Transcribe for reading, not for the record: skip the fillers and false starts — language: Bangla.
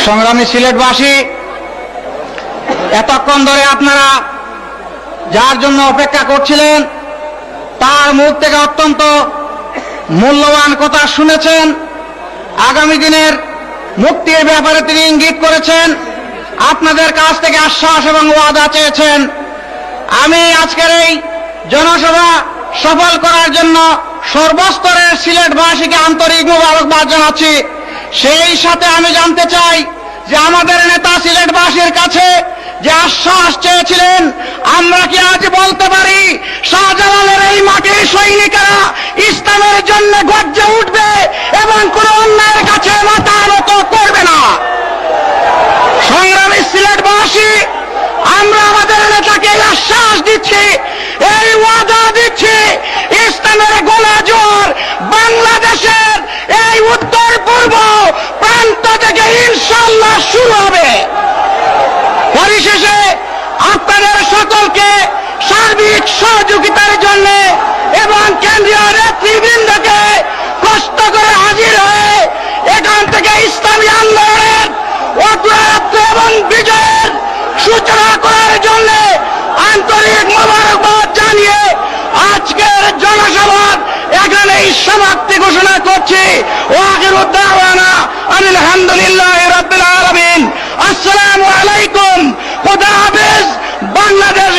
সংগ্রামী সিলেটবাসী, এতক্ষণ ধরে আপনারা যার জন্য অপেক্ষা করছিলেন তার মুখ থেকে অত্যন্ত মূল্যবান কথা শুনেছেন। আগামী দিনের মুক্তির ব্যাপারে তিনি ইঙ্গিত করেছেন, আপনাদের কাছ থেকে আশ্বাস এবং ওয়াদা চেয়েছেন। আমি আজকের এই জনসভা সফল করার জন্য সর্বস্তরের সিলেটবাসীকে আন্তরিক মোবারকবাদ জানাচ্ছি। সেই সাথে আমি জানতে চাই যে আমাদের নেতা সিলেটবাসীর কাছে যে আশ্বাস চেয়েছিলেন, আমরা কি আজ বলতে পারি শাহজালালের এই মাটির সৈনিকেরা ইসলামের জন্য গর্জে উঠবে এবং কোন অন্যায়ের কাছে মাথা নত করবে না? সংগ্রামী সিলেটবাসী, আমরা আমাদের নেতাকে এই আশ্বাস দিচ্ছি, এই ওয়াদা দিচ্ছি, ইসলামের গোলাজোর বাংলাদেশের এই উত্তর পূর্ব প্রান্ত থেকে ইনশাআল্লাহ শুরু হবে। পরিশেষে আপনাদের সকলকে সার্বিক সহযোগিতার জন্য এবং কেন্দ্রীয় নেতৃবৃন্দকে কষ্ট করে হাজির হয়ে এখান থেকে ইসলামী আন্দোলনের অগ্রযাত্রা এবং বিজয়ের সূচনা করার জন্য আন্তরিক মোবারকবাদ জানিয়ে আজকের জনসভার এখানেই সমাপ্তি ঘোষণা করছি। ওয়াখিরু দাওয়ানা আলহামদুলিল্লাহি রাব্বিল আলামিন। আসসালামু আলাইকুম। খোদা হাফেজ। বাংলাদেশ।